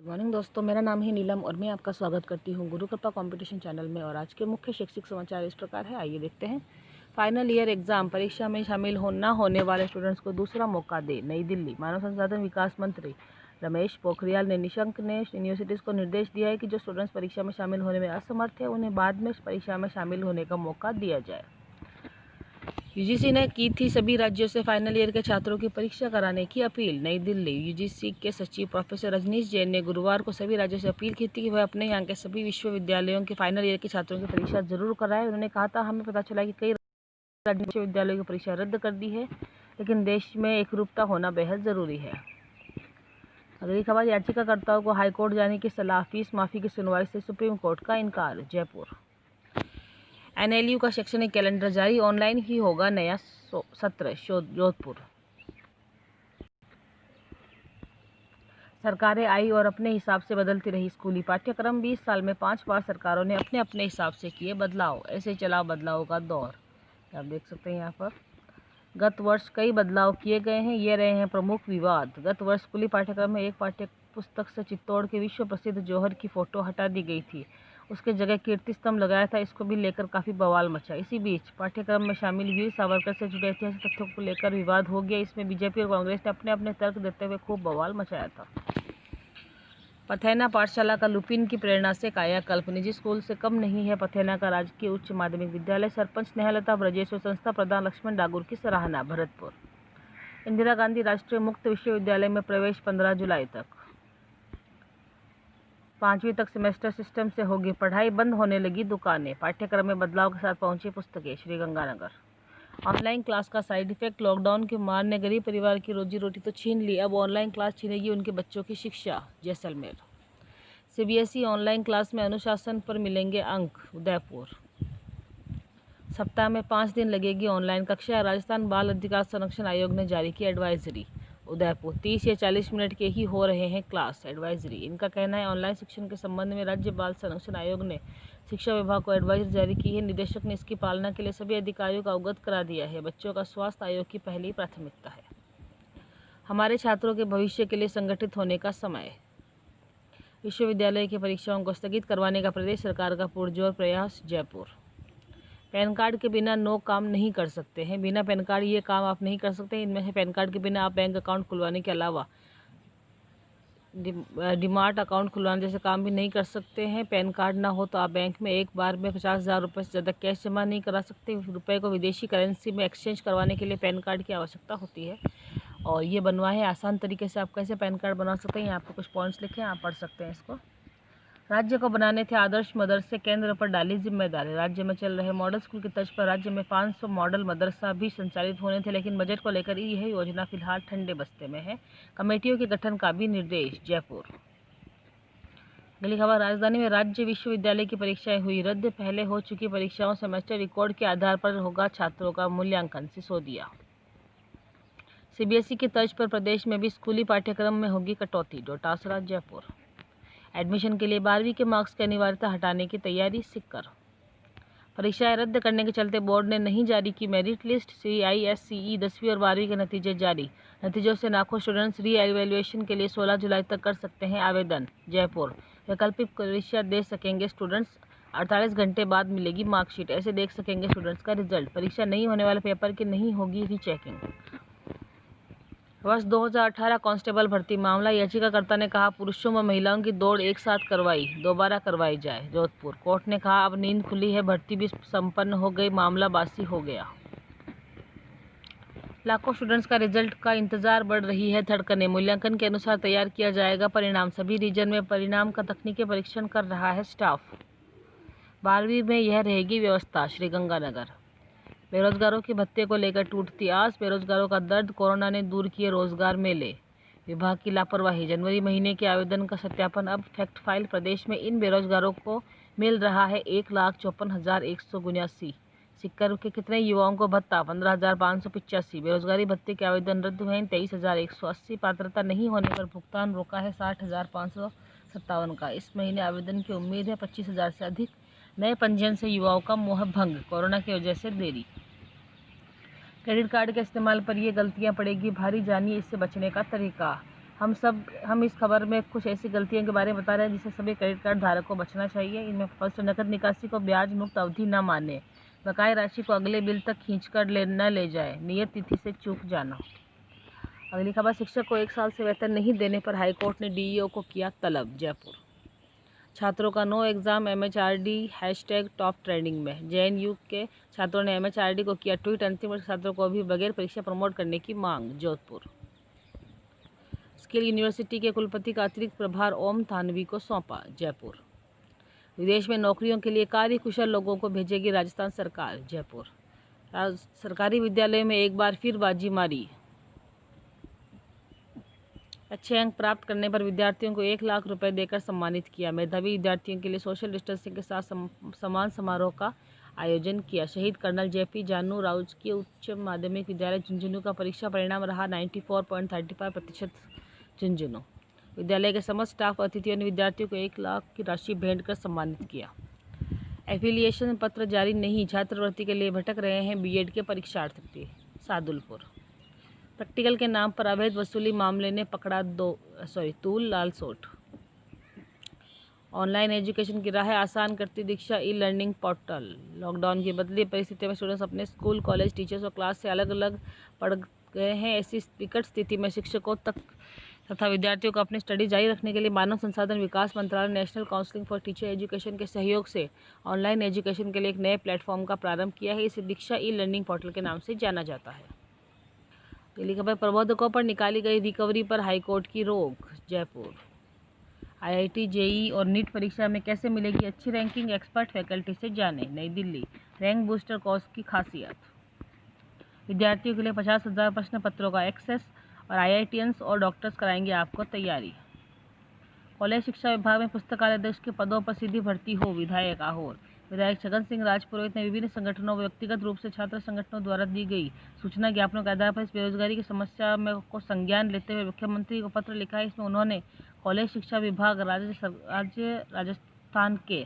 Morning दोस्तों, मेरा नाम है नीलम और मैं आपका स्वागत करती हूँ गुरु कृपा कंपटीशन चैनल में। और आज के मुख्य शैक्षिक समाचार इस प्रकार है, आइए देखते हैं। फाइनल ईयर एग्जाम परीक्षा में शामिल न होने वाले स्टूडेंट्स को दूसरा मौका दे। नई दिल्ली। मानव संसाधन विकास मंत्री रमेश पोखरियाल ने निशंक ने यूनिवर्सिटीज़ को निर्देश दिया है कि जो स्टूडेंट्स परीक्षा में शामिल होने में असमर्थ है उन्हें बाद में परीक्षा में शामिल होने का मौका दिया जाए। यूजीसी ने की थी सभी राज्यों से फाइनल ईयर के छात्रों की परीक्षा कराने की अपील। नई दिल्ली। यूजीसी के सचिव प्रोफेसर रजनीश जैन ने गुरुवार को सभी राज्यों से अपील की थी कि वह अपने यहाँ के सभी विश्वविद्यालयों के फाइनल ईयर के छात्रों की परीक्षा जरूर कराएं। उन्होंने कहा था, हमें पता चला कि कई राज्य विश्वविद्यालयों की परीक्षा रद्द कर दी है, लेकिन देश में एकरूपता होना बेहद ज़रूरी है। अगली खबर, याचिकाकर्ताओं को हाईकोर्ट जाने की सलाह। फीस माफ़ी की सुनवाई से सुप्रीम कोर्ट का इनकार। जयपुर। एनएलयू का शैक्षणिक कैलेंडर जारी, ऑनलाइन ही होगा नया सत्र। जोधपुर। सरकारें आई और अपने हिसाब से बदलती रही स्कूली पाठ्यक्रम। 20 साल में 5 बार सरकारों ने अपने अपने हिसाब से किए बदलाव। ऐसे चला बदलाव का दौर। आप देख सकते हैं यहाँ पर गत वर्ष कई बदलाव किए गए हैं, ये रहे हैं प्रमुख विवाद। गत वर्ष स्कूली पाठ्यक्रम में एक पाठ्य पुस्तक से चित्तौड़ के विश्व प्रसिद्ध जौहर की फोटो हटा दी गई थी, उसके जगह कीर्ति स्तंभ लगाया था। इसको भी लेकर काफ़ी बवाल मचा। इसी बीच पाठ्यक्रम में शामिल वीर सावरकर से जुड़े ऐतिहासिक तथ्यों को लेकर विवाद हो गया। इसमें बीजेपी और कांग्रेस ने अपने अपने तर्क देते हुए खूब बवाल मचाया था। पथैना पाठशाला का लुपिन की प्रेरणा से कायाकल्प। निजी स्कूल से कम नहीं है पथैना का राजकीय उच्च माध्यमिक विद्यालय। सरपंच स्नेहलता ब्रजेश और संस्था प्रधान लक्ष्मण डागुर की सराहना। भरतपुर। इंदिरा गांधी राष्ट्रीय मुक्त विश्वविद्यालय में प्रवेश 15 जुलाई तक। 5वीं तक सेमेस्टर सिस्टम से होगी पढ़ाई, बंद होने लगी दुकानें। पाठ्यक्रम में बदलाव के साथ पहुंची पुस्तकें। श्रीगंगानगर। ऑनलाइन क्लास का साइड इफेक्ट। लॉकडाउन की मार ने गरीब परिवार की रोजी रोटी तो छीन ली, अब ऑनलाइन क्लास छीनेगी उनके बच्चों की शिक्षा। जैसलमेर। सीबीएसई ऑनलाइन क्लास में अनुशासन पर मिलेंगे अंक। उदयपुर। सप्ताह में 5 दिन लगेगी ऑनलाइन कक्षा। राजस्थान बाल अधिकार संरक्षण आयोग ने जारी की एडवाइजरी। उदयपुर। 30 या 40 मिनट के ही हो रहे हैं क्लास। एडवाइजरी। इनका कहना है, ऑनलाइन शिक्षण के संबंध में राज्य बाल संरक्षण आयोग ने शिक्षा विभाग को एडवाइजरी जारी की है। निदेशक ने इसकी पालना के लिए सभी अधिकारियों को अवगत करा दिया है। बच्चों का स्वास्थ्य आयोग की पहली प्राथमिकता है। हमारे छात्रों के भविष्य के लिए संगठित होने का समय। विश्वविद्यालय की परीक्षाओं को स्थगित करवाने का प्रदेश सरकार का पुरजोर प्रयास। जयपुर। पैन कार्ड के बिना नो काम नहीं कर सकते हैं। बिना पैन कार्ड ये काम आप नहीं कर सकते। इनमें से पैन कार्ड के बिना आप बैंक अकाउंट खुलवाने के अलावा डिमार्ट अकाउंट खुलवाने जैसे काम भी नहीं कर सकते हैं। पैन कार्ड ना हो तो आप बैंक में एक बार में 50,000 रुपये से ज़्यादा कैश जमा नहीं करा सकते। रुपये को विदेशी करेंसी में एक्सचेंज करवाने के लिए पैन कार्ड की आवश्यकता होती है, और ये बनवाए आसान तरीके से। आप कैसे पैन कार्ड बना सकते हैं, यहाँ पर कुछ पॉइंट्स लिखे हैं, आप पढ़ सकते हैं इसको। राज्य को बनाने थे आदर्श मदरसे, केंद्र पर डाली जिम्मेदारी। राज्य में चल रहे मॉडल स्कूल की तर्ज पर राज्य में 500 मॉडल मदरसा भी संचालित होने थे, लेकिन बजट को लेकर यह योजना फिलहाल ठंडे बस्ते में है। कमेटियों के गठन का भी निर्देश। जयपुर। अगली खबर, राजधानी में राज्य विश्वविद्यालय की परीक्षाएं हुई रद्द। पहले हो चुकी परीक्षाओं सेमेस्टर रिकॉर्ड के आधार पर होगा छात्रों का मूल्यांकन। सिसोदिया। सीबीएसई की तर्ज पर प्रदेश में भी स्कूली पाठ्यक्रम में होगी कटौती। डोटासरा। जयपुर। एडमिशन के लिए 12वीं के मार्क्स की अनिवार्यता हटाने की तैयारी। सिक्कर। परीक्षाएं रद्द करने के चलते बोर्ड ने नहीं जारी की मेरिट लिस्ट। CISCE 10वीं और 12वीं के नतीजे जारी। नतीजों से नाखुश स्टूडेंट्स री एवेल्युएशन के लिए 16 जुलाई तक कर सकते हैं आवेदन। जयपुर। वैकल्पिक परीक्षा दे सकेंगे स्टूडेंट्स, 48 घंटे बाद मिलेगी मार्कशीट। ऐसे देख सकेंगे स्टूडेंट्स का रिजल्ट। परीक्षा नहीं होने वाले पेपर की नहीं होगी रीचेकिंग। वर्ष 2018 कांस्टेबल भर्ती मामला। याचिकाकर्ता ने कहा, पुरुषों व महिलाओं की दौड़ एक साथ दोबारा करवाई जाए। जोधपुर। कोर्ट ने कहा, अब नींद खुली है, भर्ती भी संपन्न हो गई, मामला बासी हो गया। लाखों स्टूडेंट्स का रिजल्ट का इंतजार बढ़ रही है धड़कनें। मूल्यांकन के अनुसार तैयार किया जाएगा परिणाम। सभी रीजन में परिणाम का तकनीकी परीक्षण कर रहा है स्टाफ। 12वीं में यह रहेगी व्यवस्था। श्रीगंगानगर। बेरोजगारों के भत्ते को लेकर टूटती आस। बेरोजगारों का दर्द, कोरोना ने दूर किए रोजगार मेले। विभाग की लापरवाही। जनवरी महीने के आवेदन का सत्यापन अब फैक्ट फाइल। प्रदेश में इन बेरोजगारों को मिल रहा है 1,54,179। सिक्कर के कितने युवाओं को भत्ता? 15,585। बेरोजगारी भत्ते के आवेदन रद्द हुए हैं 23,180। पात्रता नहीं होने पर भुगतान रोका है 60,557 का। इस महीने आवेदन की उम्मीद है 25,000 से अधिक। नए पंजीयन से युवाओं का मोह भंग। कोरोना की वजह से देरी। क्रेडिट कार्ड के इस्तेमाल पर ये गलतियां पड़ेगी भारी, जानिए इससे बचने का तरीका। हम इस खबर में कुछ ऐसी गलतियों के बारे में बता रहे हैं जिससे सभी क्रेडिट कार्ड धारक को बचना चाहिए। इनमें फर्स्ट, नकद निकासी को ब्याज मुक्त अवधि न माने, बकाया राशि को अगले बिल तक खींचकर न ले जाए, नियत तिथि से चूक जाना। अगली खबर, शिक्षक को 1 साल से वेतन नहीं देने पर हाईकोर्ट ने डीईओ को किया तलब। जयपुर, छात्रों का no exam MHRD #top trending में। जेएनयू के छात्रों ने एमएचआरडी को किया ट्वीट, अंतिम वर्ष छात्रों को भी बगैर परीक्षा प्रमोट करने की मांग। जोधपुर, स्किल यूनिवर्सिटी के कुलपति का अतिरिक्त प्रभार ओम थानवी को सौंपा। जयपुर, विदेश में नौकरियों के लिए कार्य कुशल लोगों को भेजेगी राजस्थान सरकार। जयपुर, सरकारी विद्यालयों में एक बार फिर बाजी मारी। अच्छे अंक प्राप्त करने पर विद्यार्थियों को 1 लाख रुपए देकर सम्मानित किया। मेधावी विद्यार्थियों के लिए सोशल डिस्टेंसिंग के साथ सम्मान समारोह का आयोजन किया। शहीद कर्नल जेपी जानू राजकीय उच्च माध्यमिक विद्यालय झुंझुनू का परीक्षा परिणाम रहा 94.35% झुंझुनू। विद्यालय के समस्त स्टाफ अतिथियों ने विद्यार्थियों को 1 लाख की राशि भेंट कर सम्मानित किया। एफिलिएशन पत्र जारी नहीं, छात्रवृत्ति के लिए भटक रहे हैं बीएड के परीक्षार्थी। सादुलपुर, प्रैक्टिकल के नाम पर अवैध वसूली मामले ने पकड़ा तूल लालसोट। ऑनलाइन एजुकेशन की राह आसान करती दीक्षा ई लर्निंग पोर्टल। लॉकडाउन की बदली परिस्थितियों में स्टूडेंट्स अपने स्कूल, कॉलेज, टीचर्स और क्लास से अलग अलग पढ़ गए हैं। ऐसी विकट स्थिति में शिक्षकों तथा विद्यार्थियों को अपनी स्टडी जारी रखने के लिए मानव संसाधन विकास मंत्रालय national council for teacher education के सहयोग से ऑनलाइन एजुकेशन के लिए एक नए प्लेटफॉर्म का प्रारंभ किया है। इसे दीक्षा ई लर्निंग पोर्टल के नाम से जाना जाता है। दिल्ली खबर, प्रबोधकों पर निकाली गई रिकवरी पर हाईकोर्ट की रोक। जयपुर, आईआईटी, जेईई और नीट परीक्षा में कैसे मिलेगी अच्छी रैंकिंग, एक्सपर्ट फैकल्टी से जाने। नई दिल्ली, रैंक बूस्टर कोर्स की खासियत, विद्यार्थियों के लिए 50,000 प्रश्न पत्रों का एक्सेस और आईआईटियंस और डॉक्टर्स कराएंगे आपको तैयारी। कॉलेज शिक्षा विभाग में पुस्तकालय अध्यक्ष के पदों पर सीधी भर्ती हो, विधायक आहोर। विधायक छगन सिंह राजपुरोहित ने विभिन्न संगठनों व व्यक्तिगत रूप से छात्र संगठनों द्वारा दी गई सूचना ज्ञापनों के आधार पर इस बेरोजगारी की समस्या को संज्ञान लेते हुए मुख्यमंत्री को पत्र लिखा है। इसमें उन्होंने कॉलेज शिक्षा विभाग राज्य राजस्थान के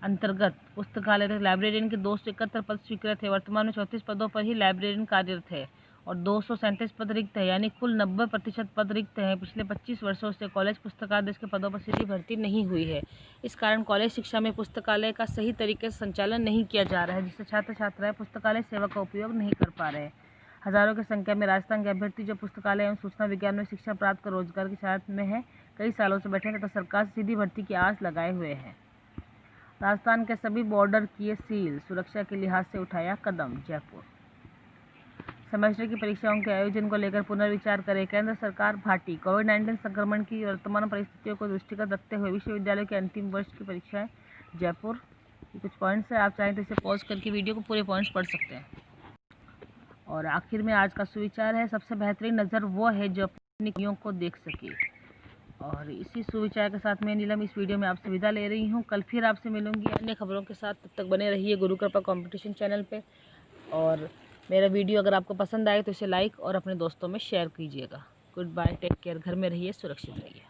अंतर्गत पुस्तकालय तथा लाइब्रेरियन के 271 पद स्वीकृत है। वर्तमान में 34 पदों पर ही लाइब्रेरियन कार्यरत है और 237 पद रिक्त है, यानी कुल 90% पद रिक्त हैं। पिछले 25 वर्षों से कॉलेज पुस्तकालय के पदों पर सीधी भर्ती नहीं हुई है। इस कारण कॉलेज शिक्षा में पुस्तकालय का सही तरीके से संचालन नहीं किया जा रहा है, जिससे छात्र छात्राएं पुस्तकालय सेवा का उपयोग नहीं कर पा रहे हैं। हजारों की संख्या में राजस्थान के अभ्यर्थी जो पुस्तकालय एवं सूचना विज्ञान में शिक्षा प्राप्त कर रोजगार की चाहत में है, कई सालों से बैठे तथा सरकार से सीधी भर्ती की आस लगाए हुए हैं। राजस्थान के सभी बॉर्डर किए सील, सुरक्षा के लिहाज से उठाया कदम। जयपुर, सेमेस्टर की परीक्षाओं के आयोजन को लेकर पुनर्विचार करे केंद्र सरकार। भाटी, कोविड-19 संक्रमण की वर्तमान परिस्थितियों को दृष्टिगत रखते हुए विश्वविद्यालय के अंतिम वर्ष की परीक्षाएं। जयपुर, ये कुछ पॉइंट्स है, आप चाहें तो इसे पॉज करके वीडियो को पूरे पॉइंट्स पढ़ सकते हैं। और आखिर में आज का सुविचार है, सबसे बेहतरीन नज़र वो है जो अपनी कमियों को देख सके। और इसी सुविचार के साथ मैं नीलम इस वीडियो में आपसे विदा ले रही हूँ। कल फिर आपसे मिलूंगी अन्य खबरों के साथ। तब तक बने रहिए गुरु कृपा कंपटीशन चैनल पे। और मेरा वीडियो अगर आपको पसंद आए तो इसे लाइक और अपने दोस्तों में शेयर कीजिएगा। गुड बाय, टेक केयर, घर में रहिए, सुरक्षित रहिए।